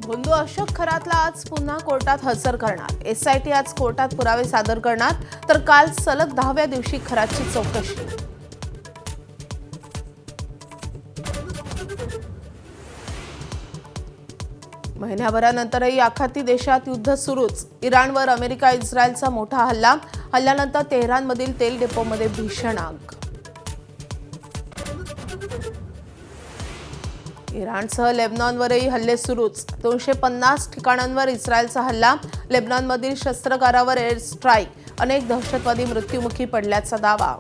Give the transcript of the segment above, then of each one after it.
भोंदू अशोक खरातला आज पुन्हा कोर्टात हजर करणार। एसआयटी आज कोर्टात पुरावे सादर करणार, तर काल सलग 10व्या दिवशी खरातची चौकशी। महिन्याभरानंतरही आखाती देशात युद्ध सुरूच। इराणवर अमेरिका इस्रायलचा मोठा हल्ला। हल्ल्यानंतर तेहरानमधील तेल डेपोमध्ये भीषण आग। इराणसह लेबनॉनवरही हल्ले सुरूच। 250 ठिकाणांवर इस्रायलचा हल्ला। लेबनॉनमधील शस्त्रागारावर एअर स्ट्राईक। अनेक दहशतवादी मृत्युमुखी पडल्याचा दावा।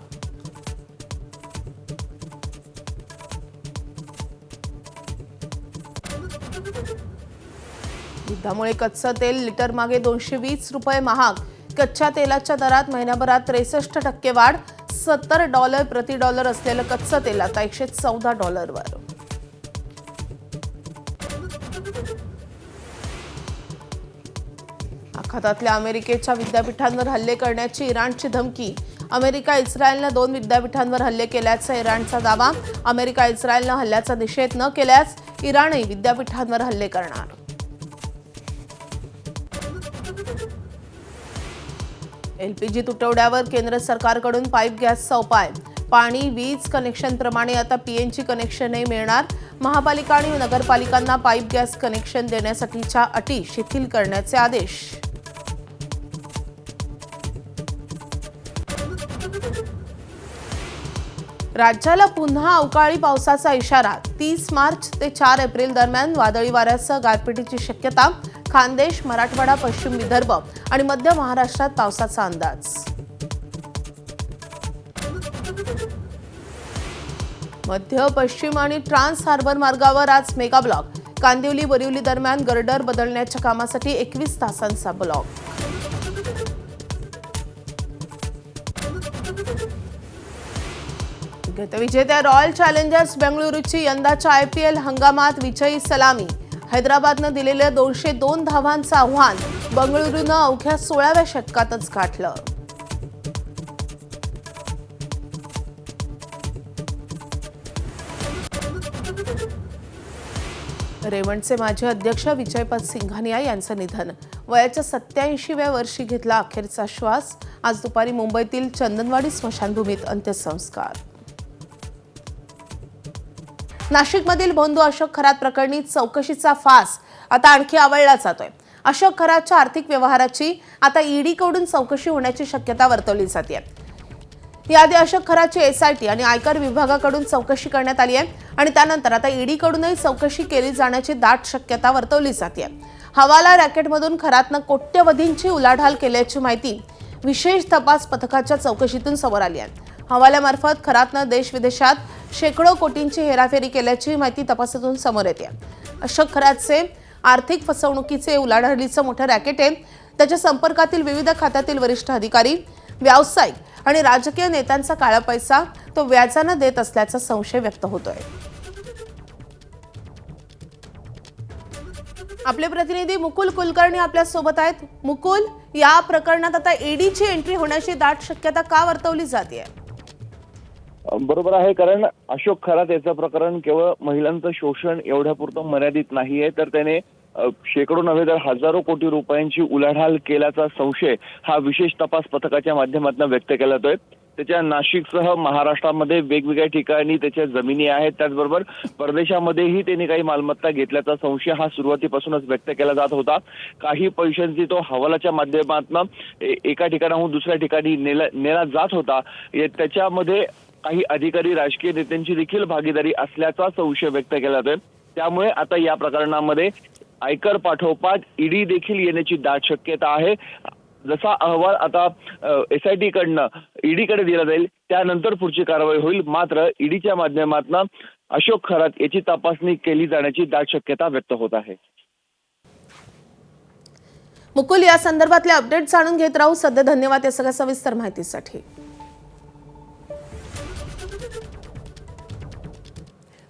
युद्धामुळे कच्चं तेल लिटर मागे 220 रुपये महाग। कच्च्या तेलाच्या दरात महिन्याभरात 63% वाढ। $70 प्रति डॉलर असलेलं कच्चं तेल आता $114 वर। आखातातल्या अमेरिकेच्या विद्यापीठांवर हल्ले करण्याची इराणची धमकी। अमेरिका इस्रायलने 2 विद्यापीठांवर हल्ले केल्याचा इराणचा दावा। अमेरिका इस्रायलने हल्ल्याचा निषेध न केल्यास इराणही विद्यापीठांवर हल्ले करणार। एलपीजी तुटवड्यावर केंद्र सरकारकडून पाईप गॅसचा उपाय। पाणी वीज कनेक्शनप्रमाणे आता पीएनजी कनेक्शनही मिळणार। महापालिका आणि नगरपालिकांना पाईप गॅस कनेक्शन देण्यासाठीच्या अटी शिथिल करण्याचे आदेश। राज्याला पुन्हा अवकाळी पावसाचा इशारा। 30 मार्च ते 4 एप्रिल दरम्यान वादळी वाऱ्यासह गारपिटीची शक्यता। खानदेश, मराठवाडा, पश्चिम विदर्भ आणि मध्य महाराष्ट्रात पावसाचा अंदाज। मध्य, पश्चिम आणि ट्रान्स हार्बर मार्गावर आज मेगा ब्लॉक। कांदिवली बोरिवली दरम्यान गर्डर बदलण्याच्या कामासाठी 21 तासांचा ब्लॉक। गतविजेत्या रॉयल चॅलेंजर्स बेंगळुरूची यंदाच्या आयपीएल हंगामात विजयी सलामी। हैदराबादनं दिलेलं 202 धावांचं आव्हान बेंगळुरूनं अवघ्या 16व्या षटकातच गाठलं। रेवंडचे माजी अध्यक्ष विजयपाल सिंघानिया यांचं निधन। वयाच्या 87व्या वर्षी घेतला अखेरचा श्वास। आज दुपारी मुंबईतील चंदनवाडी स्मशानभूमीत अंत्यसंस्कार। नाशिकमधील भोंदू अशोक खरात प्रकरणी चौकशीचा फास आता आणखी आवळला जातोय। अशोक खरातच्या आर्थिक व्यवहाराची आता ईडीकडून चौकशी होण्याची शक्यता वर्तवली जाते। याआधी अशोक खरातची एसआयटी आणि आयकर विभागाकडून चौकशी करण्यात आली आहे आणि त्यानंतर आता ईडीकडूनही चौकशी केली जाण्याची दाट शक्यता वर्तवली जाते। हवाला रॅकेटमधून खरातनं कोट्यवधींची उलाढाल केल्याची माहिती विशेष तपास पथकाच्या चौकशीतून समोर आली आहे। हवाल्यामार्फत खरातनं देश-विदेशात शेकडो कोटींची हेराफेरी केल्याची माहिती तपासातून समोर येते। अशोक खरातचे आर्थिक फसवणुकीचे उलाढालीचं मोठं रॅकेट आहे। त्याच्या संपर्कातील विविध खात्यातील वरिष्ठ अधिकारी, व्यावसायिक आणि राजकीय नेत्यांचा काळा पैसा तो व्याजाने देत असल्याचा संशय व्यक्त होतोय। आपले प्रतिनिधी मुकुल कुलकर्णी आपल्या सोबत आहेत। मुकुल, या प्रकरणात आता ईडीची एंट्री होण्याची दाट शक्यता का वर्तवली जाते? बरोबर आहे, कारण अशोक खरात याचं प्रकरण केवळ महिलांचं शोषण एवढ्यापुरतं मर्यादित नाहीये, तर त्याने शेकडो नव्हे तर हजारो कोटी रुपयांची उलाढाल केल्याचा संशय हा विशेष तपास पथकाच्या माध्यमातून व्यक्त केला जातोय। त्याच्या नाशिकसह महाराष्ट्रामध्ये वेगवेगळ्या ठिकाणी त्याच्या जमिनी आहेत। त्याचबरोबर परदेशामध्येही त्यांनी काही मालमत्ता घेतल्याचा संशय हा सुरुवातीपासूनच व्यक्त केला जात होता। काही पैशांची तो हवालाच्या माध्यमातून एका ठिकाणाहून दुसऱ्या ठिकाणी नेला जात होता। त्याच्यामध्ये काही अधिकारी, राजकीय नेत्यांची देखील भागीदारी असल्याचा संशय व्यक्त केला जातोय। त्यामुळे आता या प्रकरणामध्ये आयकर पाठोपाठ ईडी देखील येण्याची दाट शक्यता आहे। जसा अहवाल आता एसआयटी कडनं ईडीकडे दिला जाईल त्यानंतर पुढची कारवाई होईल। मात्र ईडीच्या माध्यमातून अशोक खरात याची तपासणी केली जाण्याची दाट शक्यता व्यक्त होत आहे। मुकुल, या संदर्भातले अपडेट जाणून घेत राहू। सध्या धन्यवाद या सगळ्या सविस्तर माहितीसाठी।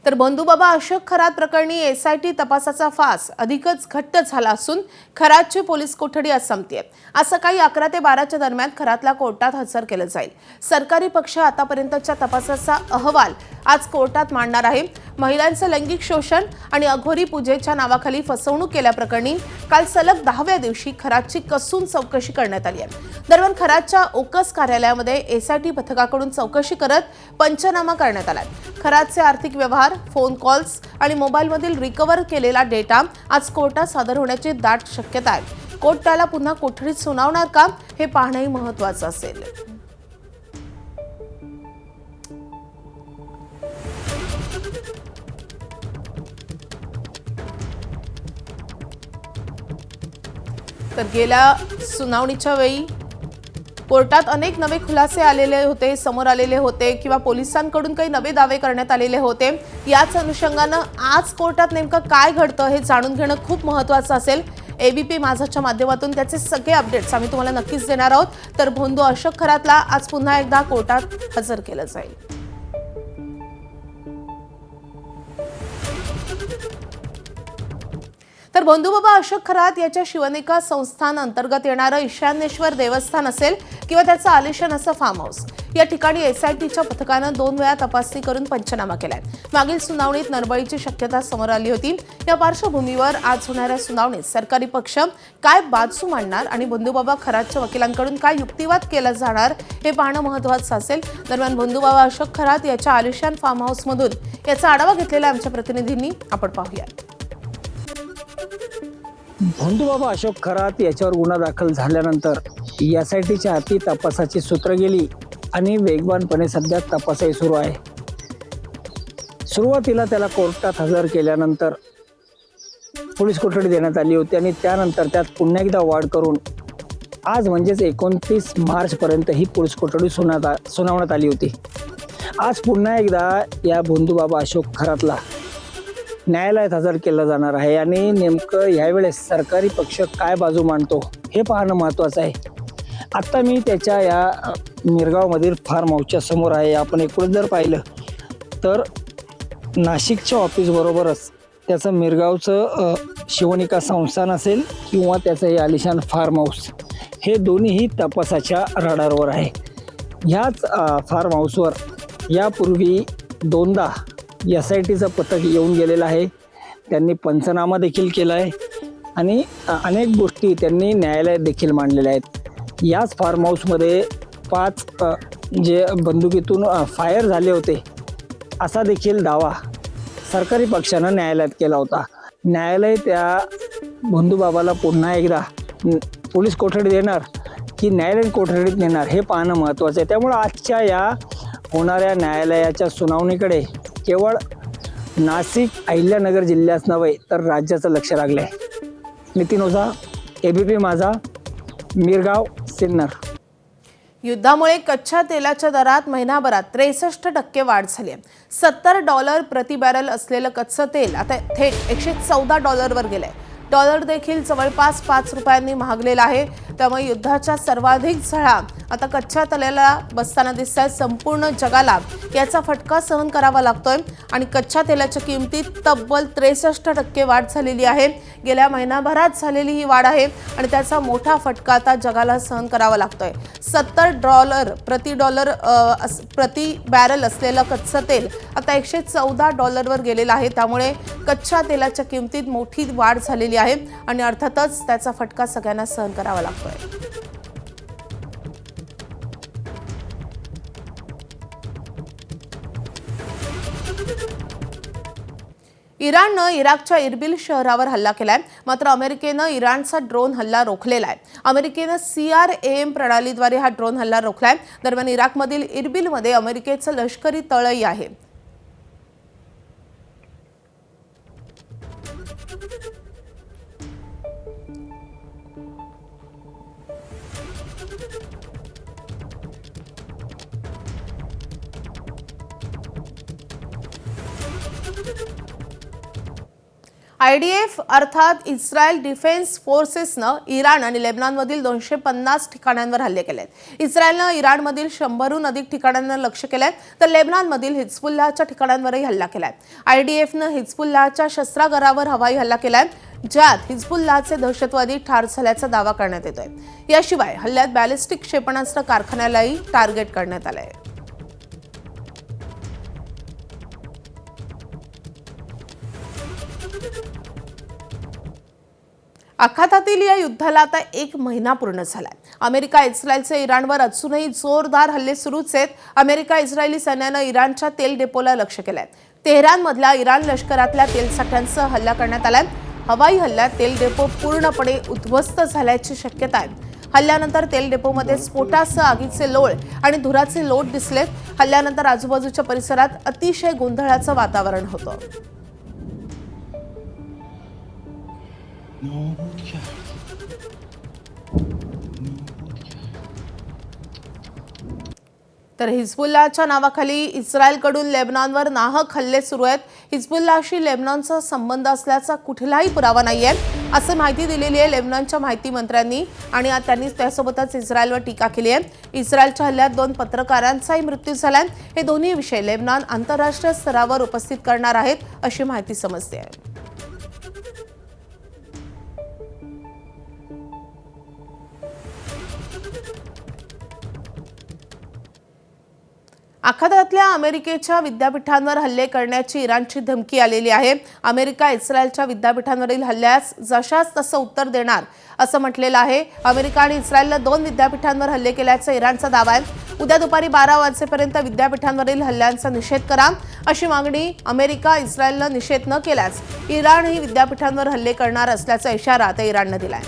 तर बंधुबाबा अशोक खरात प्रकरणी एसआयटी तपासाचा फास अधिकच घट्ट झाला असून खरातची पोलीस कोठडी आज संपतेय। आज सकाळी 11 ते 12च्या दरम्यान खरातला कोर्टात हजर केलं जाईल। सरकारी पक्ष आतापर्यंतच्या तपासाचा अहवाल आज कोर्टात मांडणार आहे। महिलांचं लैंगिक शोषण आणि अघोरी पूजेच्या नावाखाली फसवणूक केल्याप्रकरणी काल सलग 10व्या दिवशी खरातची कसून चौकशी करण्यात आली आहे। दरम्यान खरातच्या ओकस कार्यालयामध्ये एसआयटी पथकाकडून चौकशी करत पंचनामा करण्यात आलाय। खरातचे आर्थिक व्यवहार, फोन कॉल्स आणि मोबाईलमधील रिकव्हर केलेला डेटा आज कोर्टात सादर होण्याची दाट शक्यता आहे। कोर्ट त्याला पुन्हा कोठडीत सुनावणार का हे पाहणंही महत्त्वाचं असेल। तर गेल्या सुनावणीच्या वेळी कोर्टात अनेक नवे खुलासे आलेले होते, समोर आलेले होते किंवा पोलिसांकडून काही नवे दावे करण्यात आलेले होते। याच अनुषंगानं आज कोर्टात नेमकं काय घडतं हे जाणून घेणं खूप महत्त्वाचं असेल। एबीपी माझाच्या माध्यमातून त्याचे सगळे अपडेट्स आम्ही तुम्हाला नक्कीच देणार आहोत। तर बंधू अशोक खरातला आज पुन्हा एकदा कोर्टात हजर केलं जाईल। तर बंधुबाबा अशोक खरात याच्या शिवनिका संस्थान अंतर्गत येणारं ईशान्येश्वर देवस्थान असेल किंवा त्याचं आलिशान असं फार्म हाऊस, या ठिकाणी एसआयटीच्या पथकानं 2 वेळा तपासणी करून पंचनामा केलाय। मागील सुनावणीत नरबळीची शक्यता समोर आली होती। या पार्श्वभूमीवर आज होणाऱ्या सुनावणीत सरकारी पक्ष काय बाजू मांडणार आणि बंधुबाबा खरातच्या वकिलांकडून काय युक्तिवाद केला जाणार हे पाहणं महत्त्वाचं असेल। दरम्यान बंधुबाबा अशोक खरात याच्या आलिशान फार्म हाऊसमधून याचा आढावा घेतलेला आमच्या प्रतिनिधींनी आपण पाहूया। बंधुबाबा अशोक खरात याच्यावर गुन्हा दाखल झाल्यानंतर एसआयटीच्या हाती तपासाची सूत्र गेली आणि वेगवानपणे सध्या तपासही सुरू आहे। सुरुवातीला त्याला कोर्टात हजर केल्यानंतर पोलीस कोठडी देण्यात आली होती आणि त्यानंतर त्यात पुन्हा एकदा वाढ करून आज म्हणजेच 29 मार्चपर्यंत ही पोलीस कोठडी सुनावण्यात आली होती। आज पुन्हा एकदा या बंधुबाबा अशोक खरातला न्यायालयात हजर केलं जाणार आहे आणि नेमकं यावेळेस सरकारी पक्ष काय बाजू मांडतो हे पाहणं महत्त्वाचं आहे। आत्ता मी त्याच्या या मिरगावमधील फार्म हाऊसच्या समोर आहे। आपण एकूण जर पाहिलं तर नाशिकच्या ऑफिसबरोबरच त्याचं मिरगावचं शिवनिका संस्थान असेल किंवा त्याचं हे आलिशान फार्म हाऊस, हे दोन्हीही तपासाच्या रडारवर आहे। ह्याच फार्म हाऊसवर यापूर्वी 2दा एसआयटीचं पथक येऊन गेलेलं आहे। त्यांनी पंचनामा देखील केला आहे आणि अनेक गोष्टी त्यांनी न्यायालयात देखील मांडलेल्या आहेत। याच फार्म हाऊसमध्ये 5 जे बंदुकीतून फायर झाले होते असा देखील दावा सरकारी पक्षानं न्यायालयात केला होता। न्यायालय त्या बंधुबाबाला पुन्हा एकदा पोलीस कोठडी देणार की न्यायालयीन कोठडीत नेणार हे पाहणं महत्त्वाचं आहे। त्यामुळे आजच्या या होणाऱ्या न्यायालयाच्या सुनावणीकडे केवळ नाशिक अहिल्यानगर जिल्ह्याच नव्हे तर राज्याचं लक्ष लागलं आहे। नितीन ओझा, एबीपी माझा, मिरगाव, सिन्नर। युद्धामुळे कच्च्या तेलाच्या दरात महिनाभरात 63% वाढ झाली आहे। $70 प्रति बॅरल असलेलं कच्चं तेल आता थेट $114वर गेलंय। डॉलर देखील जवळपास 5 रुपयांनी महागलेला आहे। त्यामुळे युद्धाच्या सर्वाधिक झळा आता कच्च्या तेलाला बसताना दिसतात। संपूर्ण जगाला याचा फटका सहन करावा लागतोय आणि कच्च्या तेलाच्या किमतीत तब्बल 63% वाढ झालेली आहे। गेल्या महिनाभरात झालेली ही वाढ आहे आणि त्याचा मोठा फटका आता जगाला सहन करावा लागतोय। $70 प्रति बॅरल असलेलं कच्चं तेल आता $114वर गेलेलं आहे। त्यामुळे कच्च्या तेलाच्या किमतीत मोठी वाढ झालेली आहे आणि अर्थातच त्याचा फटका सगळ्यांना सहन करावा लागतोय। इराणनं इराकच्या इरबिल शहरावर हल्ला केलाय, मात्र अमेरिकेनं इराणचा ड्रोन हल्ला रोखलेला आहे। अमेरिकेनं CRAM प्रणालीद्वारे हा ड्रोन हल्ला रोखलाय। दरम्यान इराकमधील इरबिलमध्ये अमेरिकेचं लष्करी तळही आहे। IDF अर्थात इस्रायल डिफेन्स फोर्सेसनं इराण आणि लेबनॉनमधील 250 ठिकाणांवर हल्ले केलेत. इस्रायलनं इराणमधील 100हून अधिक ठिकाणांना लक्ष्य केलंय, तर लेबनॉनमधील हिजबुल्लाहच्या ठिकाणांवरही हल्ला केलाय. IDFनं हिजबुल्लाहच्या शस्त्रागारावर हवाई हल्ला केलाय, ज्यात हिजबुल्लाहचे दहशतवादी ठार झाल्याचा दावा करण्यात येतोय. याशिवाय हल्ल्यात बॅलिस्टिक क्षेपणास्त्र कारखान्यालाही टार्गेट करण्यात आलंय. आखातातील या युद्धाला आता 1 महिना पूर्ण झालाय. अमेरिका इस्रायलचे इराणवर अजूनही जोरदार हल्ले सुरूच आहेत. अमेरिका इस्रायली सैन्यानं इराणच्या तेल डेपोला लक्ष्य केलंय. तेहरानमधल्या इराण लष्करातल्या तेल साठ्यांसह हल्ला करण्यात आलाय. हवाई हल्ल्यात तेल डेपो पूर्णपणे उद्ध्वस्त झाल्याची शक्यता आहे. हल्ल्यानंतर तेल डेपोमध्ये स्फोटासह आगीचे लोळ आणि धुराचे लोट दिसलेत. हल्ल्यानंतर आजूबाजूच्या परिसरात अतिशय गोंधळाचं वातावरण होतं. तर हिजबुल्लाहच्या नावाखाली इस्रायलकडून लेबनॉनवर नाहक हल्ले सुरू आहेत. हिजबुल्लाहशी लेबनॉनचा संबंध असल्याचा कुठलाही पुरावा नाहीये, असं माहिती दिलेली आहे लेबनॉनच्या माहिती मंत्र्यांनी, आणि त्यांनी त्यासोबतच इस्रायलवर टीका केली आहे. इस्रायलच्या हल्ल्यात 2 पत्रकारांचाही मृत्यू झालाय. हे दोन्ही विषय लेबनॉन आंतरराष्ट्रीय स्तरावर उपस्थित करणार आहेत, अशी माहिती समजते आहे. आखातातल्या अमेरिकेच्या विद्यापीठांवर हल्ले करण्याची इराणची धमकी आलेली आहे. अमेरिका इस्रायलच्या विद्यापीठांवरील हल्ल्यास जशास तसं उत्तर देणार असं म्हटलेलं आहे. अमेरिका आणि इस्रायलनं 2 विद्यापीठांवर हल्ले केल्याचा इराणचा दावा आहे. उद्या दुपारी 12 वाजेपर्यंत विद्यापीठांवरील हल्ल्यांचा निषेध करा, अशी मागणी अमेरिका इस्रायलनं निषेध न केल्यास इराण ही विद्यापीठांवर हल्ले करणार असल्याचा इशारा आता इराणनं दिलाय.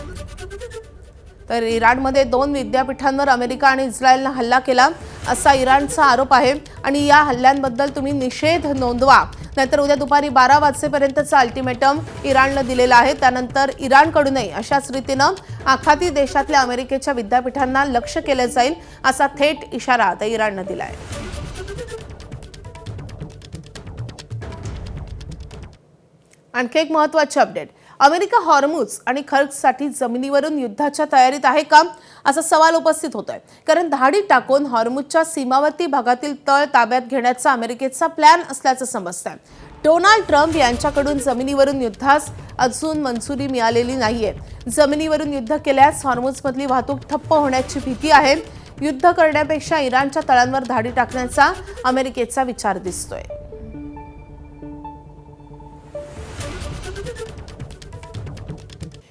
तर इराणमध्ये 2 विद्यापीठांवर अमेरिका आणि इस्रायलनं हल्ला केला असा इराणचा आरोप आहे, आणि या हल्ल्यांबद्दल तुम्ही निषेध नोंदवा, नाहीतर उद्या दुपारी 12 वाजेपर्यंतचा अल्टिमेटम इराणनं दिलेला आहे. त्यानंतर इराणकडूनही अशाच रीतीनं आखाती देशातल्या अमेरिकेच्या विद्यापीठांना लक्ष्य केलं जाईल, असा थेट इशारा आता इराणनं दिलाय. आणखी एक महत्त्वाची अपडेट. अमेरिका हॉर्मुझ आणि खर्चसाठी जमिनीवरून युद्धाच्या तयारीत आहे का, असा सवाल उपस्थित होतोय. कारण धाडी टाकून हॉर्मुझच्या सीमावर्ती भागातील तळ ताब्यात घेण्याचा अमेरिकेचा प्लॅन असल्याचं समजतंय. डोनाल्ड ट्रम्प यांच्याकडून जमिनीवरून युद्धास अजून मंजुरी मिळालेली नाहीये. जमिनीवरून युद्ध केल्यास हॉर्मुझमधली वाहतूक ठप्प होण्याची भीती आहे. युद्ध करण्यापेक्षा इराणच्या तळांवर धाडी टाकण्याचा अमेरिकेचा विचार दिसतोय.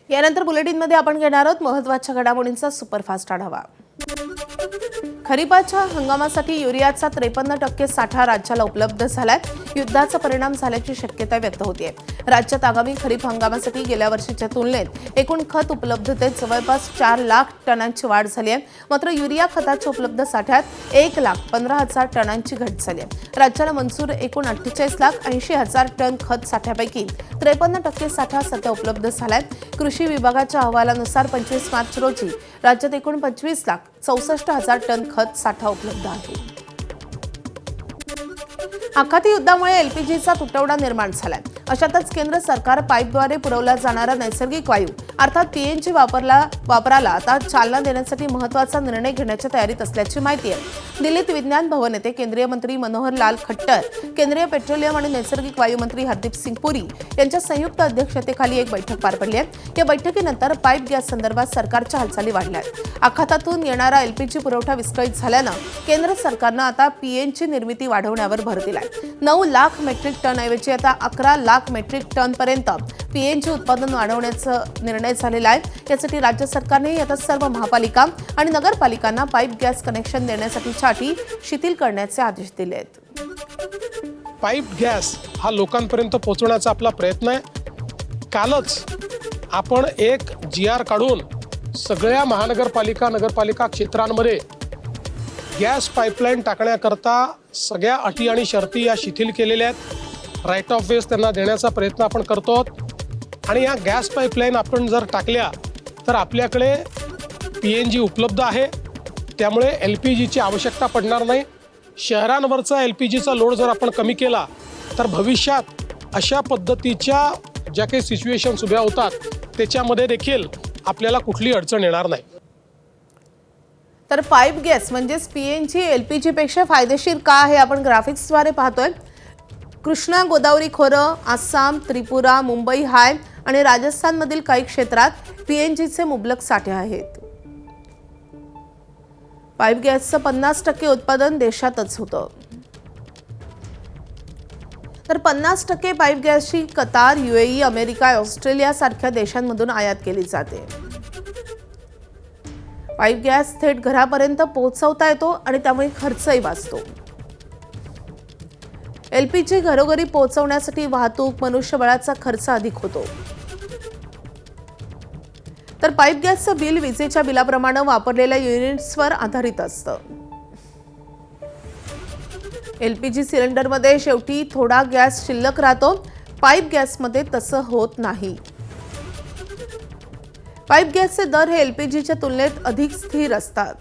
यानंतर बुलेटिनमध्ये आपण घेणार आहोत महत्त्वाच्या घडामोडींचा सुपरफास्ट आढावा. खरीपाच्या हंगामासाठी युरियाचा 53% साठा राज्याला उपलब्ध झालाय. युद्धाचा परिणाम झाल्याची शक्यता व्यक्त होते. राज्यात आगामी खरीप हंगामासाठी गेल्या वर्षीच्या तुलनेत एकूण खत उपलब्धतेत जवळपास 4 लाख टनांची वाढ झाली आहे. मात्र युरिया खताच्या उपलब्ध साठ्यात 1,15,000 टनांची घट झाली आहे. राज्याला मंजूर एकूण 48,80,000 टन खत साठ्यापैकी 53% साठा सध्या उपलब्ध झालाय. कृषी विभागाच्या अहवालानुसार 25 मार्च रोजी राज्यात एकूण 25,64,000 टन खत साठा उपलब्ध आहे. आखाती युद्धामुळे एलपीजीचा तुटवडा निर्माण झालाय. अशातच केंद्र सरकार पाईपद्वारे पुरवला जाणारा नैसर्गिक वायू अर्थात पीएनजी वापराला आता चालना देण्यासाठी महत्त्वाचा निर्णय घेण्याच्या तयारीत असल्याची माहिती आहे. दिल्लीत विज्ञान भवन येथे केंद्रीय मंत्री मनोहर लाल खट्टर, केंद्रीय पेट्रोलियम आणि नैसर्गिक वायू मंत्री हरदीप सिंग पुरी यांच्या संयुक्त अध्यक्षतेखाली एक बैठक पार पडली आहे. या बैठकीनंतर पाईप गॅस संदर्भात सरकारच्या हालचाली वाढल्या आहेत. आखातातून येणारा एलपीजी पुरवठा विस्कळीत झाल्यानं केंद्र सरकारनं आता पीएनजी निर्मिती वाढवण्यावर भर दिलाय. 9 लाख मेट्रिक टन ऐवजी आता 11 लाख मेट्रिक टन पर्यंत पीएनजी उत्पादन वाढवण्याचा निर्णय झालेला आहे. यासाठी राज्य सरकारने आता सर्व महापालिका आणि नगरपालिकांना पाईप गॅस कनेक्शन देण्यासाठीच्या अटी शिथिल करण्याचे आदेश दिले आहेत. पाईप गॅस हा लोकांपर्यंत पोहोचवण्याचा आपला प्रयत्न आहे. कालच आपण एक GR काढून सगळ्या महानगरपालिका नगरपालिका क्षेत्रांमध्ये गॅस पाईपलाईन टाकण्याकरता सगळ्या अटी आणि शर्ती या शिथिल केलेल्या आहेत. राईट ऑफ वेज त्यांना देण्याचा प्रयत्न आपण करतो आहोत. आणि या गॅस पाईपलाईन आपण जर टाकल्या तर आपल्याकडे PNG उपलब्ध आहे. त्यामुळे LPGची आवश्यकता पडणार नाही. शहरांवरचा LPGचा लोड जर आपण कमी केला तर भविष्यात अशा पद्धतीच्या ज्या काही सिच्युएशन्स उभ्या होतात त्याच्यामध्ये देखील आपल्याला कुठली अडचण येणार नाही. तर पाईप गॅस म्हणजेच पीएनजी एलपीजी पेक्षा फायदेशीर का हे आपण ग्राफिक्सद्वारे पाहतोय. कृष्णा गोदावरी खोरं, आसाम, त्रिपुरा, मुंबई हाय आणि राजस्थानमधील काही क्षेत्रात पीएनजीचे मुबलक साठे आहेत. पाईप गॅसचं 50% उत्पादन देशातच होतं. तर 50% पाईप गॅसची कतार, UAE, अमेरिका, ऑस्ट्रेलिया सारख्या देशांमधून आयात केली जाते. पाईप गॅस थेट घरापर्यंत पोहोचवता येतो आणि त्यामुळे खर्चही वाचतो. एलपीजी घरोघरी पोहोचवण्यासाठी वाहतूक, मनुष्यबळाचा खर्च अधिक होतो. तर पाईप गॅसचं बिल विजेच्या बिलाप्रमाणे वापरलेल्या युनिट्सवर आधारित असतं. एलपीजी सिलेंडरमध्ये शेवटी थोडा गॅस शिल्लक राहतो. पाईप गॅसमध्ये तसं होत नाही. पाईप गॅसचे दर हे एलपीजीच्या तुलनेत अधिक स्थिर असतात.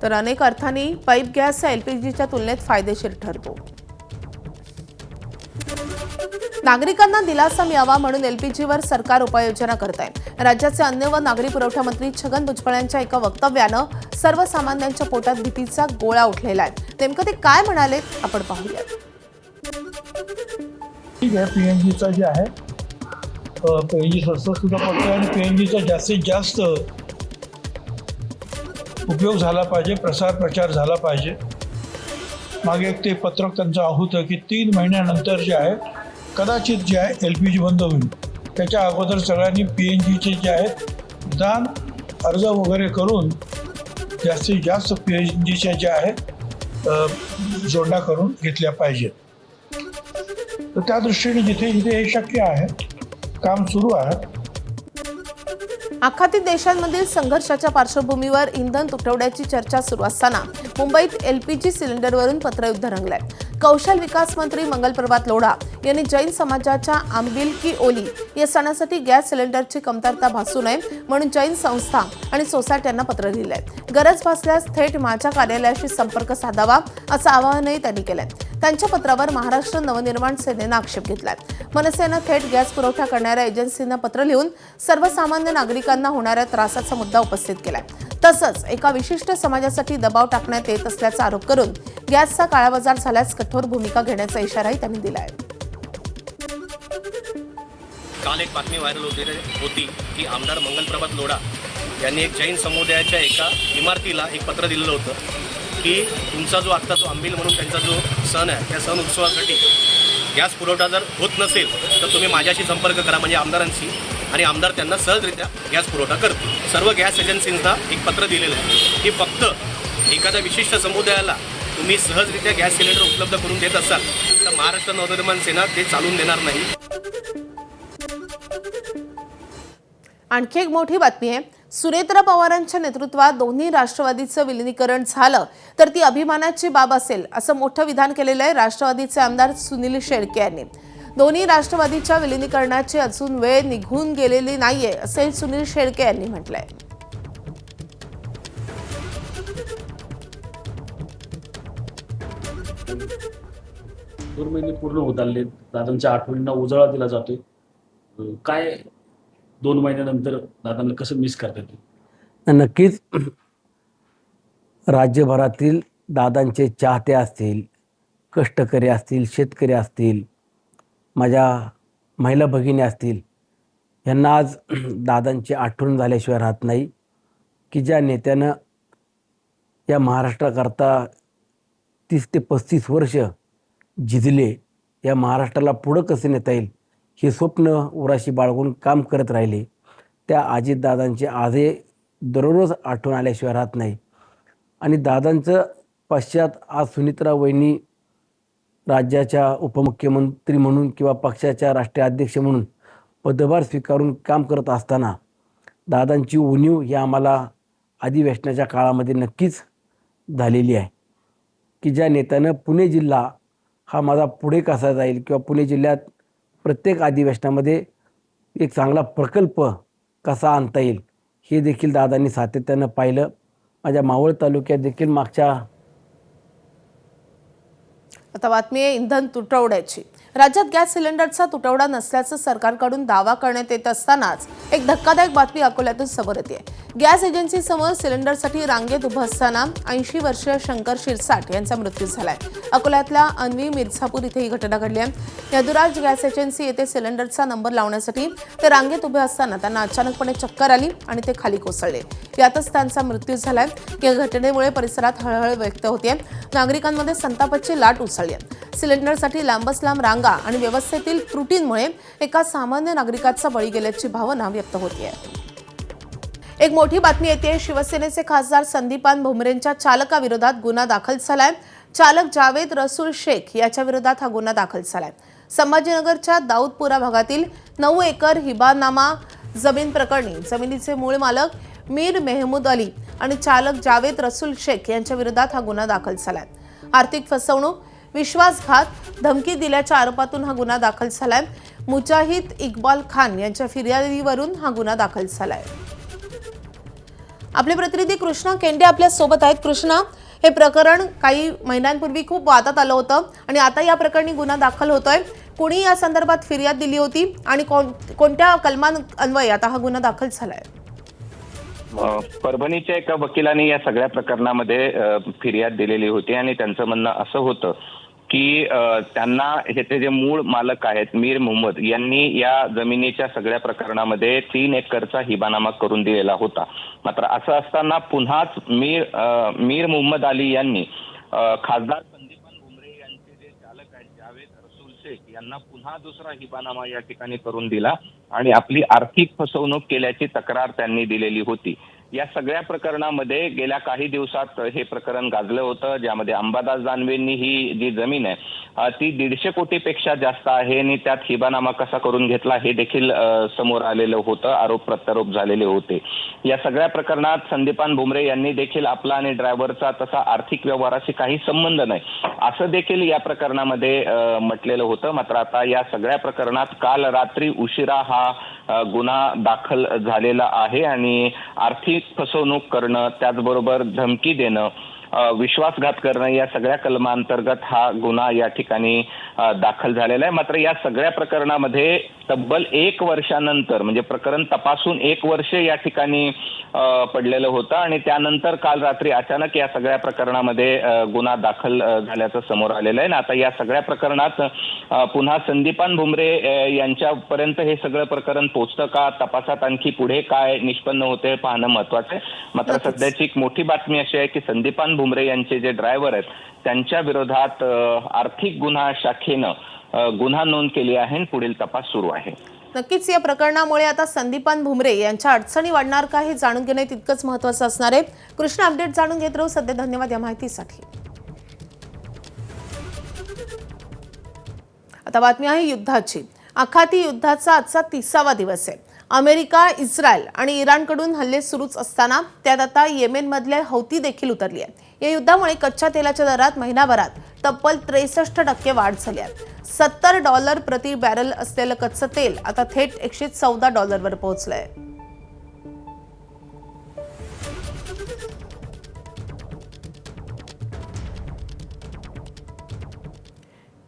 तर अनेक अर्थांनी पाईप गॅस हा एलपीजीच्या तुलनेत फायदेशीर ठरतो. नागरिकांना दिलासा मिळावा म्हणून एलपीजीवर सरकार उपाययोजना करत आहे. राज्याचे अन्न व नागरी पुरवठा मंत्री छगन भुजबळ यांच्या एका वक्तव्यानं सर्वसामान्यांच्या पोटात भीतीचा गोळा उठलेला आहे. नेमकं ते काय म्हणाले आपण पाहूयात. ठीक आहे, पीएनजीचा जे आहे पीएनजी स्वस्त सुद्धा पडतो आणि पीएनजीचा जास्तीत जास्त उपयोग झाला पाहिजे, प्रचार झाला पाहिजे. मागे एक ते पत्रक त्यांचं होतं की 3 महिन्यानंतर जे आहे कदाचित जे आहे LPG बंद होईल. त्याच्या अगोदर सगळ्यांनी PNGचे जे आहेत निदान अर्ज वगैरे करून जास्तीत जास्त PNGच्या ज्या आहेत जोडण्या करून घेतल्या पाहिजेत. तर त्या दृष्टीने जिथे जिथे हे शक्य आहे काम सुरू आहे. आखाती देशांमधील संघर्षाच्या पार्श्वभूमीवर इंधन तुटवड्याची चर्चा सुरू असताना मुंबईत एलपीजी सिलेंडरवरून पत्रयुद्ध रंगलंय. कौशल विकास मंत्री मंगलप्रभात लोढा यांनी जैन समाजाच्या आंबिल की ओली या सणासाठी गॅस सिलेंडरची कमतरता भासू नये म्हणून जैन संस्था आणि सोसायट्यांना पत्र लिहिलंय. गरज भासल्यास थेट माझ्या कार्यालयाशी संपर्क साधावा असं आवाहनही त्यांनी केलंय. त्यांच्या पत्रावर महाराष्ट्र नवनिर्माण सेनेनं आक्षेप घेतलाय. मनसेनं थेट गॅस पुरवठा करणाऱ्या एजन्सींना पत्र लिहून सर्वसामान्य नागरिकांना होणाऱ्या त्रासाचा मुद्दा उपस्थित केलाय. तसंच एका विशिष्ट समाजासाठी दबाव टाकण्यात येत असल्याचा आरोप करून गॅसचा काळाबाजार झाल्यास कठोर भूमिका घेण्याचा इशाराही त्यांनी दिलाय. काल एक बातमी व्हायरल होती की आमदार मंगलप्रभात लोढा यांनी एक जैन समुदायाच्या एका इमारतीला एक पत्र दिलेलं होतं की तुमचा जो आत्ता जो आंबील म्हणून त्यांचा जो सण आहे त्या सण उत्सवासाठी गॅस पुरवठा जर होत नसेल तर तुम्ही माझ्याशी संपर्क करा, म्हणजे आमदारांशी, आणि आमदार त्यांना सहजरित्या गॅस पुरवठा करतील. सर्व गॅस एजन्सींना एक पत्र दिलेलं आहे की फक्त एखाद्या विशिष्ट समुदायाला तुम्ही सहजरित्या गॅस सिलेंडर उपलब्ध करून देत असाल तर महाराष्ट्र नवनिर्माण सेना ते चालून देणार नाही. आणखी एक मोठी बातमी आहे. सुनेत्रा पवारांच्या नेतृत्वात दोन्ही राष्ट्रवादीचं विलिनीकरण झालं तर ती अभिमानाची बाब असेल असं मोठं विधान केलेलं आहे राष्ट्रवादीचे आमदार सुनील शेळके यांनी. दोन्ही राष्ट्रवादीच्या विलिनीकरणाची अजून वेळ निघून गेलेली नाहीये असे सुनील शेळके यांनी म्हटलंय. दोन महिने पूर्ण होत आले. दादांच्या आठवणींना उजाळा दिला जातोय. काय 2 महिन्यानंतर दादांना कसं मिस करतात? नक्कीच राज्यभरातील दादांचे चाहते असतील, कष्टकरी असतील, शेतकरी असतील, माझ्या महिला भगिनी असतील, यांना आज दादांची आठवण झाल्याशिवाय राहत नाही की ज्या नेत्यानं या महाराष्ट्राकरता 30 ते 35 वर्ष झिजले, या महाराष्ट्राला पुढं कसं नेता येईल हे स्वप्न उराशी बाळगून काम करत राहिले, त्या अजितदादांची आजही दररोज आठवण आल्याशिवाय राहत नाही. आणि दादांचं पश्चात आज सुनित्रा वहिनी राज्याच्या उपमुख्यमंत्री म्हणून किंवा पक्षाच्या राष्ट्रीय अध्यक्ष म्हणून पदभार स्वीकारून काम करत असताना दादांची उणीव ही आम्हाला अधिवेशनाच्या काळामध्ये नक्कीच झालेली आहे की ज्या नेत्यानं पुणे जिल्हा हा माझा पुढे कसा जाईल किंवा पुणे जिल्ह्यात प्रत्येक अधिवेशनामध्ये एक चांगला प्रकल्प कसा आणता येईल हे देखील दादांनी सातत्यानं पाहिलं. माझ्या मावळ तालुक्यात देखील मागच्या आता बातमी आहे इंधन तुटवड्याची. राज्यात गॅस सिलेंडरचा तुटवडा नसल्याचं सरकारकडून दावा करण्यात येत असतानाच एक धक्कादायक बातमी अकोल्यातून समोर येते. गॅस एजन्सीसमोर सिलेंडरसाठी रांगेत उभं असताना 80 वर्षीय शंकर शिरसाट यांचा मृत्यू झालाय. अकोल्यातल्या अन्वी मिर्झापूर इथे ही घटना घडली आहे. यदुराज गॅस एजन्सी येथे सिलेंडरचा नंबर लावण्यासाठी ते रांगेत उभे असताना त्यांना अचानकपणे चक्कर आली आणि ते खाली कोसळले. यातच त्यांचा मृत्यू झालाय. या घटनेमुळे परिसरात हळहळ व्यक्त होते. नागरिकांमध्ये संतापाची लाट उसळली आहे. सिलेंडरसाठी लांबच लांब रांगा आणि व्यवस्थेतील त्रुटींमुळे एका सामान्य नागरिकाचा बळी गेल्याची भावना व्यक्त होते. एक मोठी बातमी येते. शिवसेनेचे खासदार संदीपान भुमरेंच्या चालकाविरोधात गुन्हा दाखल झालाय. चालक जावेद रसूल शेख याच्या विरोधात हा गुन्हा दाखल झालाय. संभाजीनगरच्या दाऊदपुरा भागातील 9 एकर हिबानामा जमीन प्रकरणी जमिनीचे मूळ मालक मीर मेहमूद अली आणि चालक जावेद रसूल शेख यांच्या विरोधात हा गुन्हा दाखल झालाय. आर्थिक फसवणूक, विश्वासघात, धमकी दिल्याच्या आरोपातून हा गुन्हा दाखल झालाय. मुजाहिद इक्बाल खान यांच्या फिर्यादीवरून हा गुन्हा दाखल झालाय. आपले प्रतिनिधी कृष्णा केंडे आपल्या सोबत आहेत. कृष्णा, हे प्रकरण काही महिन्यांपूर्वी खूप वादात आलं होतं आणि आता या प्रकरणी गुन्हा दाखल होतोय. कोणी या संदर्भात फिर्याद दिली होती आणि कोणत्या कलमान्वये आता हा गुन्हा दाखल झालाय? परभणीच्या एका वकिलांनी या सगळ्या प्रकरणामध्ये फिर्याद दिलेली होती आणि त्यांचं म्हणणं असं होतं की त्यांना ह्याचे जे मूळ मालक आहेत मीर मोहम्मद यांनी या जमिनीच्या सगळ्या प्रकरणामध्ये 3 एकरचा हिबानामा करून दिलेला होता. मात्र असं असताना पुन्हाच मीर मोहम्मद अली यांनी खासदार संदीपान भुमरे यांचे जे चालक आहेत जावेद रसूल शेख यांना पुन्हा दुसरा हिबानामा या ठिकाणी करून दिला आणि आपली आर्थिक फसवणूक केल्याची तक्रार त्यांनी दिलेली होती. या सगळ्या प्रकरणामध्ये गेल्या काही दिवसात हे प्रकरण गाजलं होतं, ज्यामध्ये अंबादास दानवेंनी ही जी जमीन आहे ती 150 कोटीपेक्षा जास्त आहे आणि त्यात हिबानामा कसा करून घेतला हे देखील समोर आलेलं होतं. आरोप प्रत्यारोप झालेले होते. या सगळ्या प्रकरणात संदीपान भुमरे यांनी देखील आपला आणि ड्रायव्हरचा तसा आर्थिक व्यवहाराशी काही संबंध नाही असं देखील या प्रकरणामध्ये म्हटलेलं होतं. मात्र आता या सगळ्या प्रकरणात काल रात्री उशिरा हा गुन्हा दाखल झालेला आहे आणि आर्थिक फसवणूक करणं, त्याचबरोबर धमकी देणं, विश्वासघात करणं या सगळ्या कलमांतर्गत हा गुन्हा या ठिकाणी दाखल झालेला आहे. मात्र या सगळ्या प्रकरणामध्ये तब्बल 1 वर्षानंतर म्हणजे प्रकरण तपासून 1 वर्ष या ठिकाणी पडलेलं होतं आणि त्यानंतर काल रात्री अचानक या सगळ्या प्रकरणामध्ये गुन्हा दाखल झाल्याचं समोर आलेलं आहे. आता या सगळ्या प्रकरणात पुन्हा संदीपान भुमरे यांच्यापर्यंत हे सगळं प्रकरण पोहोचतं का, तपासात आणखी पुढे काय निष्पन्न होते पाहणं महत्वाचं आहे. मात्र सध्याची एक मोठी बातमी अशी आहे की संदीपान भुमरे यांचे जे ड्रायव्हर आहेत त्यांच्या विरोधात आर्थिक गुन्हा शाखेनं गुन्हा नोंद केली आहे आणि पुढील तपास सुरू आहे. नक्कीच या प्रकरणामुळे आता संदीपान भुमरे यांच्या अडचणी वाढणार का हे जाणून घेणे तितकंच महत्त्वाचं असणार आहे. कृष्ण, अपडेट जाणून घेत राहू. सध्या धन्यवाद या माहितीसाठी. आता बातमी आहे युद्धाची. आखाती युद्धाचा आजचा 30वा दिवस आहे. अमेरिका, इस्रायल आणि इराणकडून हल्ले सुरूच असताना त्यात आता येमेनमधले हौती देखील उतरली आहे. या युद्धामुळे कच्च्या तेलाच्या दरात महिनाभरात तब्बल 63% वाढ झाली आहे. $70 प्रति बॅरल असलेलं कच्चं तेल आता थेट $114 पोहोचलंय.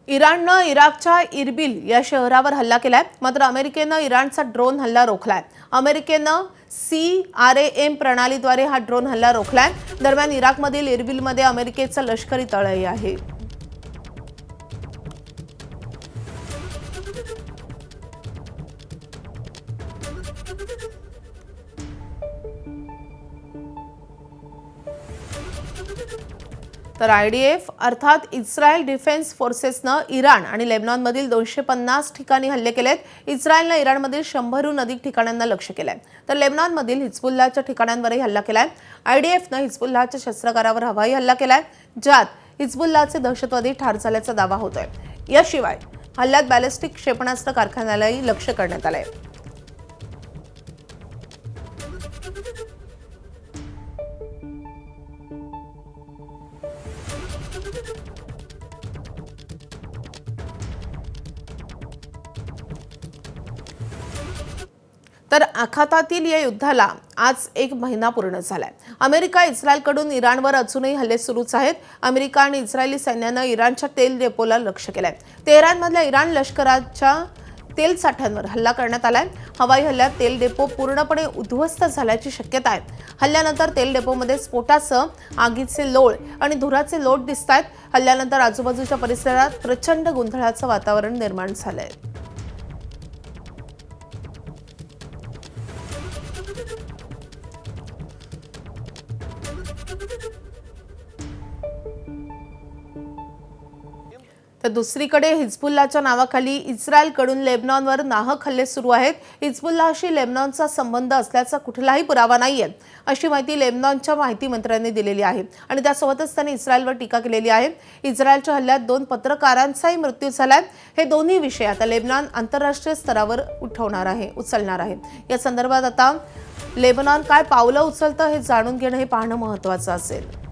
इराणनं इराकच्या इरबिल या शहरावर हल्ला केलाय. मात्र अमेरिकेनं इराणचा ड्रोन हल्ला रोखलाय. अमेरिकेनं CRAM प्रणालीद्वारे हा ड्रोन हल्ला रोखलाय. दरम्यान इराकमधील इरबिलमध्ये अमेरिकेचं लष्करी तळही आहे. तर IDF अर्थात इस्रायल डिफेन्स फोर्सेसनं इराण आणि लेबनॉनमधील 250 ठिकाणी हल्ले केलेत. इस्रायलनं इराणमधील 100हून अधिक ठिकाणांना लक्ष्य केलंय. तर लेबनॉनमधील हिजबुल्लाच्या ठिकाणांवरही हल्ला केलाय. IDFनं हिजबुल्लाच्या शस्त्रागारावर हवाई हल्ला केलाय, ज्यात हिजबुल्लाचे दहशतवादी ठार झाल्याचा दावा होतोय. याशिवाय हल्ल्यात बॅलिस्टिक क्षेपणास्त्र कारखान्यालाही लक्ष्य करण्यात आलंय. तर आखातातील या युद्धाला आज 1 महिना पूर्ण झालाय. अमेरिका इस्रायलकडून इराणवर अजूनही हल्ले सुरूच आहेत. अमेरिका आणि इस्रायली सैन्यानं इराणच्या तेल डेपोला लक्ष्य केलंय. तेहरानमधल्या इराण लष्कराच्या तेल साठ्यांवर हल्ला करण्यात आलाय. हवाई हल्ल्यात तेल डेपो पूर्णपणे उद्ध्वस्त झाल्याची शक्यता आहे. हल्ल्यानंतर तेल डेपोमध्ये स्फोटासह आगीचे लोळ आणि धुराचे लोट दिसत आहेत. हल्ल्यानंतर आजूबाजूच्या परिसरात प्रचंड गोंधळाचं वातावरण निर्माण झालंय. तर दुसरीकडे हिजबुल्लाच्या नावाखाली इस्रायलकडून लेबनॉनवर नाहक हल्ले सुरू आहेत. हिजबुल्लाशी लेबनॉनचा संबंध असल्याचा कुठलाही पुरावा नाहीये, अशी माहिती लेबनॉनच्या माहिती मंत्र्यांनी दिलेली आहे आणि त्यासोबतच त्यांनी इस्रायलवर टीका केलेली आहे. इस्रायलच्या हल्ल्यात 2 पत्रकारांचाही मृत्यू झालाय. हे दोन्ही विषय आता लेबनॉन आंतरराष्ट्रीय स्तरावर उचलणार आहे. या संदर्भात आता लेबनॉन काय पावलं उचलतं हे जाणून घेणं, हे पाहणं महत्त्वाचं असेल.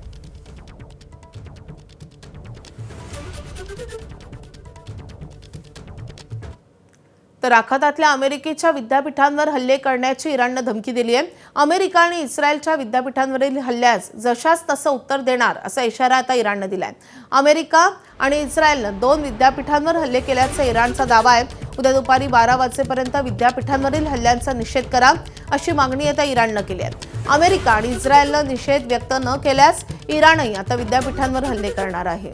तर आखातातल्या अमेरिकेच्या विद्यापीठांवर हल्ले करण्याची इराणनं धमकी दिली आहे. अमेरिका आणि इस्रायलच्या विद्यापीठांवरील हल्ल्यास जशास तसं उत्तर देणार असा इशारा आता इराणनं दिलाय. अमेरिका आणि इस्रायलनं 2 विद्यापीठांवर हल्ले केल्याचा इराणचा दावा आहे. उद्या दुपारी 12 वाजेपर्यंत विद्यापीठांवरील हल्ल्यांचा निषेध करा, अशी मागणी आता इराणनं केली आहे. अमेरिका आणि इस्रायलनं निषेध व्यक्त न केल्यास इराणही आता विद्यापीठांवर हल्ले करणार आहे.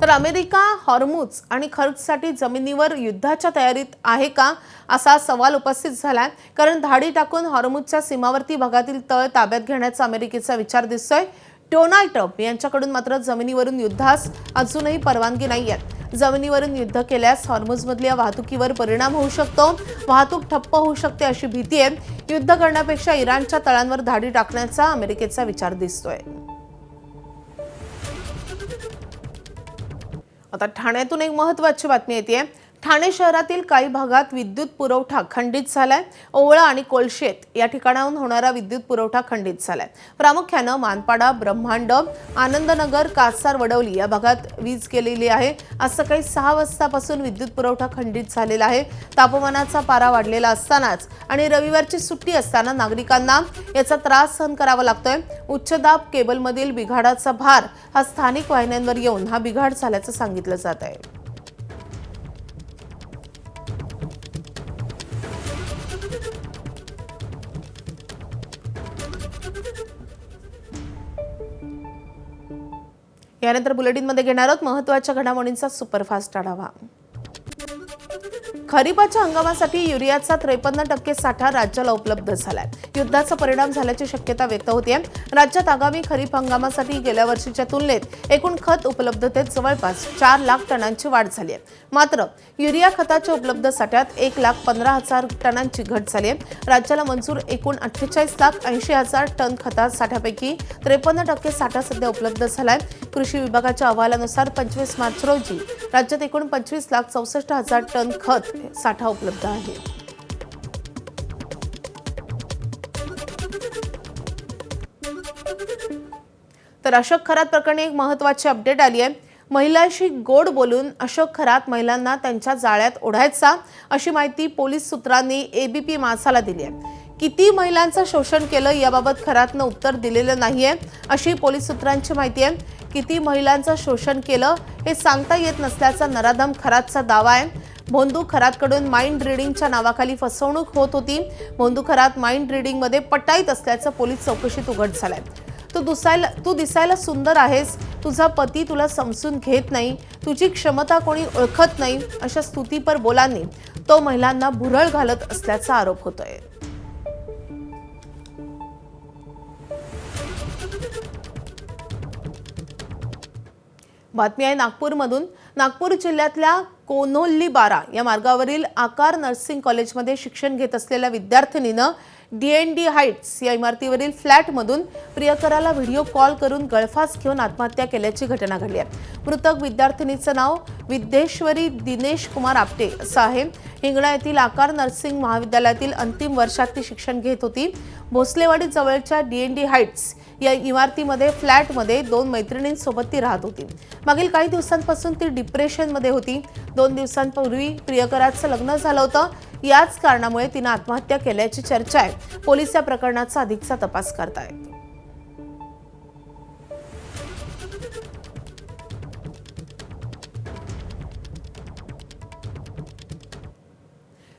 तर अमेरिका हॉर्मुझ आणि खर्चसाठी जमिनीवर युद्धाच्या तयारीत आहे का, असा सवाल उपस्थित झालाय. कारण धाडी टाकून हॉर्मुझच्या सीमावर्ती भागातील तळ ताब्यात घेण्याचा अमेरिकेचा विचार दिसतोय. डोनाल्ड ट्रम्प यांच्याकडून मात्र जमिनीवरून युद्धास अजूनही परवानगी नाहीये. जमिनीवरून युद्ध केल्यास हॉर्मुझमधल्या वाहतुकीवर परिणाम होऊ शकतो, वाहतूक ठप्प होऊ शकते अशी भीती आहे. युद्ध करण्यापेक्षा इराणच्या तळांवर धाडी टाकण्याचा अमेरिकेचा विचार दिसतोय. आता ठाण्यातून एक महत्त्वाची बातमी येते. ठाणे शहरातील काही भागात विद्युत पुरवठा खंडित झालाय. ओवळा आणि कोलशेत या ठिकाणाहून होणारा विद्युत पुरवठा खंडित झालाय. प्रामुख्यानं मानपाडा, ब्रह्मांड, आनंदनगर, कासार, वडवली या भागात वीज गेलेली आहे. आज सकाळी 6 वाजतापासून विद्युत पुरवठा खंडित झालेला आहे. तापमानाचा पारा वाढलेला असतानाच आणि रविवारची सुट्टी असताना नागरिकांना याचा त्रास सहन करावा लागतोय. उच्चदाब केबलमधील बिघाडाचा भार हा स्थानिक वाहिन्यांवर येऊन हा बिघाड झाल्याचं सांगितलं जात आहे. यानंतर बुलेटिनमध्ये घेणार आहोत महत्त्वाच्या घडामोडींचा सुपरफास्ट आढावा. खरीपाच्या हंगामासाठी युरियाचा 53% साठा राज्याला उपलब्ध झालाय. युद्धाचा परिणाम झाल्याची शक्यता व्यक्त होते. राज्यात आगामी खरीप हंगामासाठी गेल्या वर्षीच्या तुलनेत एकूण खत उपलब्धतेत जवळपास 4 लाख टनांची वाढ झाली आहे. मात्र युरिया खताच्या उपलब्ध साठ्यात 1,15,000 टनांची घट झाली आहे. राज्याला मंजूर एकूण 48,80,000 टन खता साठ्यापैकी 53% साठा सध्या उपलब्ध झालाय. कृषी विभागाच्या अहवालानुसार 25 मार्च रोजी राज्यात एकूण 25,64,000 टन खत साठा उपलब्ध आहे. तर अशोक खरात प्रकरणी एक महत्त्वाची अपडेट आली आहे. महिलांशी गोड बोलून अशोक खरात महिलांना त्यांच्या जाळ्यात ओढायचा, अशी माहिती पोलीस सूत्रांनी एबीपी माझाला दिली आहे. किती महिलांचं शोषण केलं याबाबत खरातनं उत्तर दिलेलं नाहीये, अशी पोलीस सूत्रांची माहिती आहे. किती महिलांचं शोषण केलं हे सांगता येत नसल्याचा नराधम खरातचा दावा आहे. भोंदू खरातकडून माइंड रिडिंगच्या नावाखाली फसवणूक होत होती. भोंदू खरात माइंड रिडिंगमध्ये पटाईत असल्याचं पोलीस चौकशीत उघड झालंय. तू दिसायला सुंदर आहेस, तुझा पती तुला समजून घेत नाही, तुझी क्षमता कोणी ओळखत नाही, अशा स्तुतीपर बोलांनी तो महिलांना भुरळ घालत असल्याचा आरोप होतोय. बातमी आहे नागपूरमधून. नागपूर जिल्ह्यातल्या कोनोल्ली बारा या मार्गावरील आकार नर्सिंग कॉलेजमध्ये शिक्षण घेत असलेल्या विद्यार्थिनीनं DND हाईट्स या इमारतीवरील फ्लॅटमधून प्रियकराला व्हिडिओ कॉल करून गळफास घेऊन आत्महत्या केल्याची घटना घडली आहे. मृतक विद्यार्थिनीचं नाव विद्येश्वरी दिनेश कुमार आपटे असं आहे. हिंगणा येथील आकार नर्सिंग महाविद्यालयातील अंतिम वर्षात ती शिक्षण घेत होती. भोसलेवाडी जवळच्या DND हाईट्स या इमारतीमध्ये फ्लॅटमध्ये 2 मैत्रिणींसोबत ती राहत होती. मागील काही दिवसांपासून ती डिप्रेशनमध्ये होती. 2 दिवसांपूर्वी प्रियकराचं लग्न झालं होतं. याच कारणामुळे तिनं आत्महत्या केल्याची चर्चा आहे. पोलीस या प्रकरणाचा अधिकचा तपास करतायत.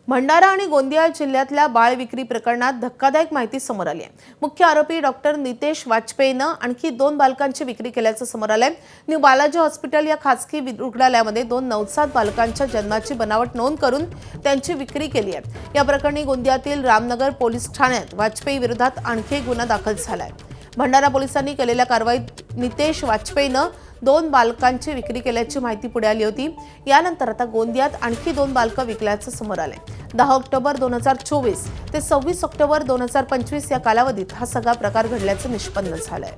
भंडारा आणि गोंदिया जिल्ह्यातल्या बाळ विक्री प्रकरणात धक्कादायक माहिती समोर आली आहे. मुख्य आरोपी डॉक्टर नितेश वाजपेयीनं आणखी 2 बालकांची विक्री केल्याचं समोर आलंय. न्यू बालाजी हॉस्पिटल या खासगी रुग्णालयामध्ये 2 नवजात बालकांच्या जन्माची बनावट नोंद करून त्यांची विक्री केली आहे. या प्रकरणी गोंदियातील रामनगर पोलीस ठाण्यात वाजपेयी विरोधात आणखी एक गुन्हा दाखल झालाय. भंडारा पोलिसांनी केलेल्या कारवाईत नितेश वाजपेयीनं 2 बालकांची विक्री केल्याची माहिती पुढे आली होती. यानंतर आता गोंदियात आणखी 2 बालकं विकल्याचं समोर आलंय. 10 ऑक्टोबर 2024 ते 26 ऑक्टोबर 2025 या कालावधीत हा सगळा प्रकार घडल्याचं निष्पन्न झालंय.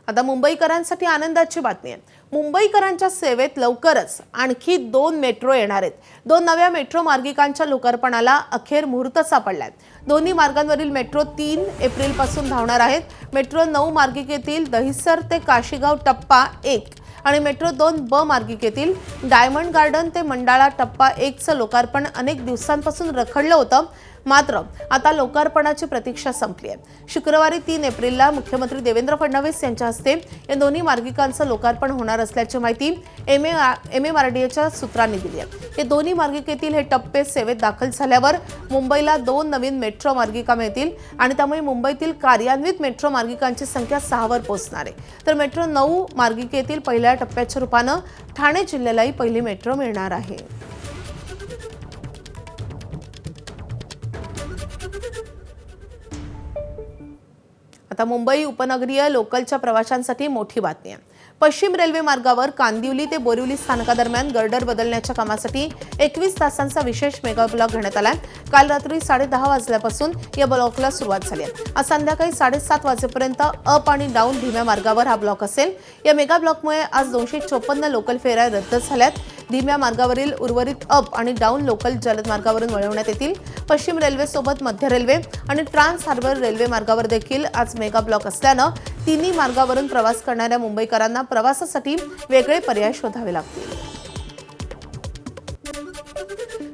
आता मुंबईकरांसाठी आनंदाची बातमी आहे. मुंबईकरांच्या सेवेत लवकरच आणखी 2 मेट्रो येणार आहेत. 2 नव्या मेट्रो मार्गिकांच्या लोकार्पणाला अखेर मुहूर्त सापडलाय. दोन्ही मार्गांवरील मेट्रो 3 एप्रिलपासून धावणार आहेत. मेट्रो 9 मार्गिकेतील दहिसर ते काशीगाव टप्पा 1 आणि मेट्रो 2 मार्गिकेतील डायमंड गार्डन ते मंडाळा टप्पा 1चं लोकार्पण अनेक दिवसांपासून रखडलं होतं. मात्र आता लोकार्पणाची प्रतीक्षा संपली आहे. शुक्रवारी 3 एप्रिलला मुख्यमंत्री देवेंद्र फडणवीस यांच्या हस्ते या दोन्ही मार्गिकांचं लोकार्पण होणार असल्याची माहिती MMRDAच्या सूत्रांनी दिली आहे. हे दोन्ही मार्गिकेतील हे टप्पे सेवेत दाखल झाल्यावर मुंबईला 2 नवीन मेट्रो मार्गिका मिळतील आणि त्यामुळे मुंबईतील कार्यान्वित मेट्रो मार्गिकांची संख्या 6 वर पोहोचणार आहे. तर मेट्रो 9 मार्गिकेतील पहिल्या टप्प्याच्या रूपानं ठाणे जिल्ह्यालाही पहिली मेट्रो मिळणार आहे. आता मुंबई उपनगरीय लोकलच्या प्रवाशांसाठी मोठी बातमी आहे. पश्चिम रेल्वे मार्गावर कांदिवली ते बोरिवली स्थानकादरम्यान गर्डर बदलण्याच्या कामासाठी 21 तासांचा विशेष मेगा ब्लॉक घेण्यात आलाय. काल रात्री 10:30 वाजल्यापासून या ब्लॉकला सुरुवात झाली आहे. आज संध्याकाळी 7:30 वाजेपर्यंत अप आणि डाऊन धीम्या मार्गावर हा ब्लॉक असेल. या मेगा ब्लॉकमुळे आज 254 लोकल फेऱ्या रद्द झाल्यात. धीम्या मार्गावरील उर्वरित अप आणि डाऊन लोकल जलद मार्गावरून वळवण्यात येतील. पश्चिम रेल्वेसोबत मध्य रेल्वे आणि ट्रान्स हार्बर रेल्वे मार्गावर देखील आज मेगा ब्लॉक असल्यानं तिन्ही मार्गावरून प्रवास करणाऱ्या मुंबईकरांना प्रवासासाठी वेगळे पर्याय शोधावे लागतील.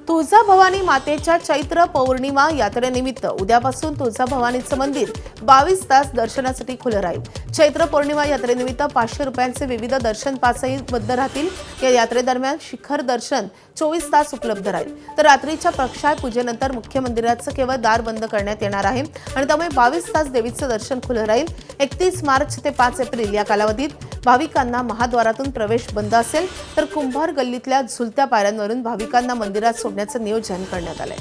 तुळजाभवानी मातेच्या चैत्र पौर्णिमा यात्रेनिमित्त उद्यापासून तुळजाभवानीचं मंदिर 22 तास दर्शनासाठी खुलं राहील. चैत्र पौर्णिमा यात्रेनिमित्त 500 रुपयांचे विविध दर्शन पासही बंद राहतील. या यात्रेदरम्यान शिखर दर्शन 24 तास उपलब्ध राहील. तर रात्रीच्या प्रक्षाळ पूजेनंतर मुख्य मंदिराचं केवळ दार बंद करण्यात येणार आहे आणि त्यामुळे 22 तास देवीचं दर्शन खुलं राहील. 31 मार्च ते 5 एप्रिल या कालावधीत भाविकांना महाद्वारातून प्रवेश बंद असेल. तर कुंभार गल्लीतल्या झुलत्या पायऱ्यांवरून भाविकांना मंदिरात सोडण्याचं नियोजन करण्यात आलंय.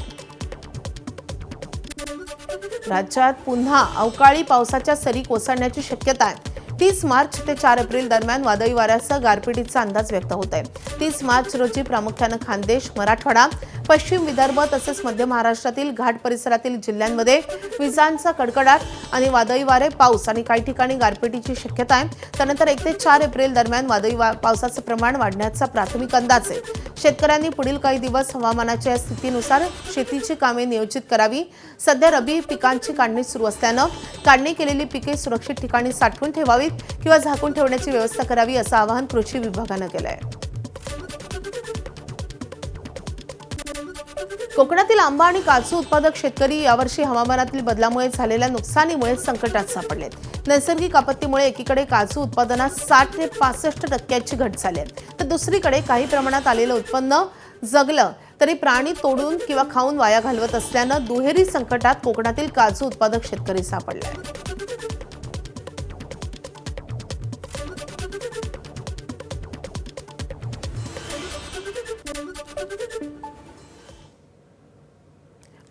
राज्यात पुन्हा अवकाळी पावसाच्या सरी कोसळण्याची शक्यता आहे. 30 मार्च ते 4 एप्रिल दरम्यान वादळी वाऱ्यासह गारपिटीचा अंदाज व्यक्त होत आहे. 30 मार्च रोजी प्रामुख्यानं खानदेश, मराठवाडा, पश्चिम विदर्भ तसेच मध्य महाराष्ट्रातील घाट परिसरातील जिल्ह्यांमध्ये विजांचा कडकडाट आणि वादळी वारे, पाऊस आणि काही ठिकाणी गारपिटीची शक्यता आहे. त्यानंतर 1 ते 4 एप्रिल दरम्यान वादळी पावसाचं प्रमाण वाढण्याचा प्राथमिक अंदाज आहे. शेतकऱ्यांनी पुढील काही दिवस हवामानाच्या या स्थितीनुसार शेतीची कामे नियोजित करावी. सध्या रबी पिकांची काढणी सुरू असल्यानं काढणी केलेली पिके सुरक्षित ठिकाणी साठवून ठेवावीत किंवा झाकून ठेवण्याची व्यवस्था करावी असं आवाहन कृषी विभागानं केलं आहे. कोकणातील आंबा आणि काजू उत्पादक शेतकरी यावर्षी हवामानातील बदलामुळे झालेल्या नुकसानीमुळे संकटात सापडलेत. नैसर्गिक आपत्तीमुळे एकीकडे काजू उत्पादनात 60 ते 65% घट झाली आहे, तर दुसरीकडे काही प्रमाणात आलेलं उत्पन्न जगलं तरी प्राणी तोडून किंवा खाऊन वाया घालवत असल्यानं दुहेरी संकटात कोकणातील काजू उत्पादक शेतकरी सापडले आहेत.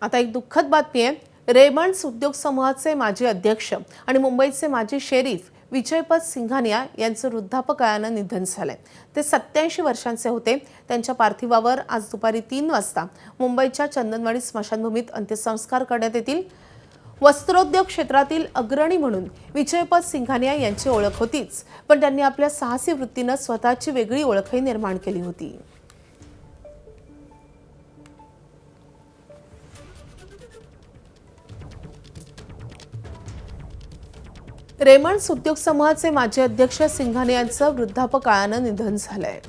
आता एक दुःखद बातमी आहे. रेमंड्स उद्योग समूहाचे माजी अध्यक्ष आणि मुंबईचे माजी शेरीफ विजयपत सिंघानिया यांचं वृद्धापकाळानं निधन झालंय. ते 87 वर्षांचे होते. त्यांच्या पार्थिवावर आज दुपारी 3 वाजता मुंबईच्या चंदनवाडी स्मशानभूमीत अंत्यसंस्कार करण्यात येतील. वस्त्रोद्योग क्षेत्रातील अग्रणी म्हणून विजयपत सिंघानिया यांची ओळख होतीच, पण त्यांनी आपल्या साहसी वृत्तीनं स्वतःची वेगळी ओळखही निर्माण केली होती. रेमंड्स उद्योग समूहाचे माजी अध्यक्ष सिंघानिया यांचं वृद्धापकाळानं निधन झालंय.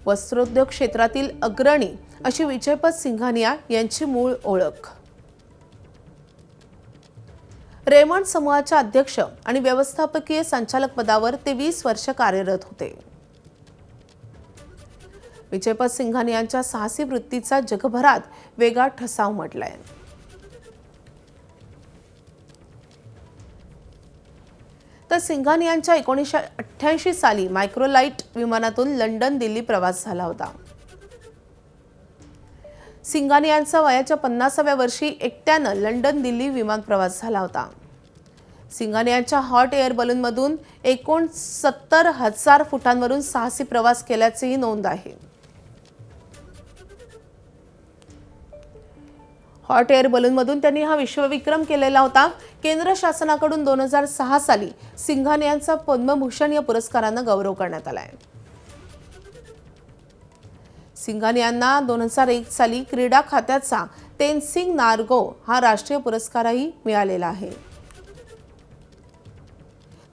वस्त्रोद्योग क्षेत्रातील अग्रणी अशी विजयपत सिंघानिया यांची मूळ ओळख. रेमंड समूहाच्या अध्यक्ष आणि व्यवस्थापकीय संचालक पदावर ते 20 वर्ष कार्यरत होते. विजयपत सिंघानियांच्या साहसी वृत्तीचा जगभरात वेगळा ठसा उमटलाय. तर सिंघानियांच्या 1988 साली मायक्रोलाइट विमानातून लंडन दिल्ली प्रवास झाला होता. सिंघानियांचा वयाच्या 50व्या वर्षी एकट्यानं लंडन दिल्ली विमान प्रवास झाला होता. सिंघानियांच्या हॉट एअर बलूनमधून 69,000 फुटांवरून साहसी प्रवास केल्याचीही नोंद आहे. हॉट एअर बलूनमधून त्यांनी हा विश्वविक्रम केलेला होता. केंद्र शासनाकडून 2006 साली सिंघानियांचा पद्मभूषण या पुरस्कारानं गौरव करण्यात आलाय. सिंघानियांना 2001 साली क्रीडा खात्याचा तेनसिंग नार्गो हा राष्ट्रीय पुरस्कारही मिळालेला आहे.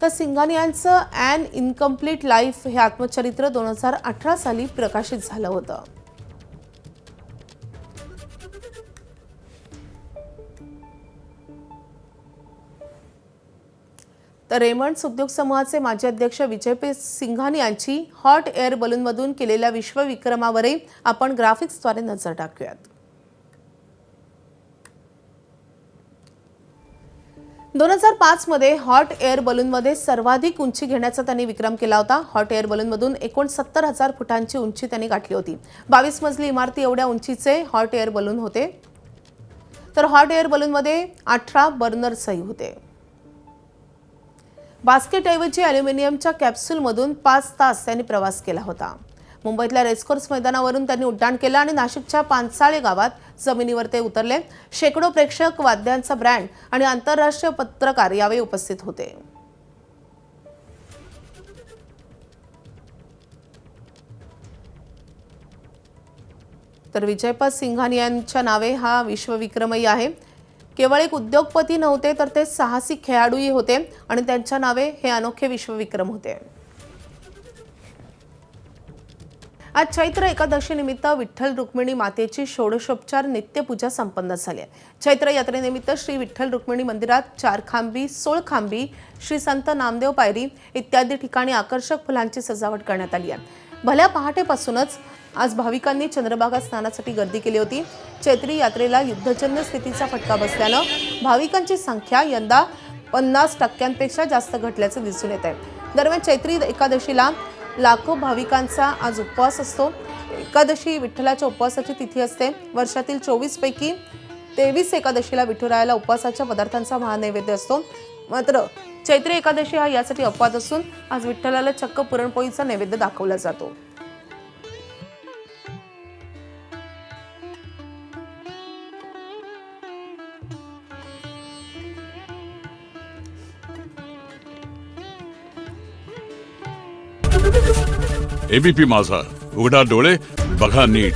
तर सिंघानियांचं ॲन इनकम्प्लीट लाईफ हे आत्मचरित्र 2018 साली प्रकाशित झालं होतं. तर रेमंड्स उद्योग समूहाचे माजी अध्यक्ष विजयपत सिंघानियांची हॉट एअर बलूनमधून केलेल्या विश्वविक्रमावरही आपण ग्राफिक्सद्वारे नजर टाकूयात. 2005 मध्ये हॉट एअर बलूनमध्ये सर्वाधिक उंची घेण्याचा त्यांनी विक्रम केला होता. हॉट एअर बलूनमधून 69,000 फुटांची उंची त्यांनी गाठली होती. 22 मजली इमारती एवढ्या उंचीचे हॉट एअर बलून होते. तर हॉट एअर बलूनमध्ये 18 बर्नर्सही होते. बास्केटऐवजी अॅल्युमिनियमच्या कॅप्सूलमधून 5 तास त्यांनी प्रवास केला होता. मुंबईतल्या रेसकोर्स मैदानावरून त्यांनी उड्डाण केलं आणि नाशिकच्या पानसाळे गावात जमिनीवर ते उतरले. शेकडो प्रेक्षक, वाद्यांचा ब्रँड आणि आंतरराष्ट्रीय पत्रकार यावेळी उपस्थित होते. तर विजयपत सिंघानियांच्या नावे हा विश्वविक्रमही आहे. केवळ एक उद्योगपती नव्हते तर ते साहसी खेळाडूही होते आणि त्यांच्या नावे हे अनोखे विश्वविक्रम होते. आज चैत्र एकादशी निमित्त विठ्ठल रुक्मिणी मातेची षोडशोपचार नित्यपूजा संपन्न झाली आहे. चैत्र यात्रेनिमित्त श्री विठ्ठल रुक्मिणी मंदिरात 4 खांबी, 16 खांबी, श्री संत नामदेव पायरी इत्यादी ठिकाणी आकर्षक फुलांची सजावट करण्यात आली आहे. भल्या पहाटेपासूनच आज भाविकांनी चंद्रभागा स्नानासाठी गर्दी केली होती. चैत्री यात्रेला युद्धजन्य स्थितीचा फटका बसल्यानं भाविकांची संख्या यंदा 50% जास्त घटल्याचं दिसून येत आहे. दरम्यान चैत्री एकादशीला लाखो भाविकांचा आज उपवास असतो. एकादशी विठ्ठलाच्या उपवासाची तिथी असते. वर्षातील 24 पैकी 23 एकादशीला विठुरायाला उपवासाच्या पदार्थांचा महानैवेद्य असतो. मात्र चैत्री एकादशी हा यासाठी अपवाद असून आज विठ्ठलाला चक्क पुरणपोळीचा नैवेद्य दाखवला जातो. एबीपी माझा, उघडा डोळे बघा नीट.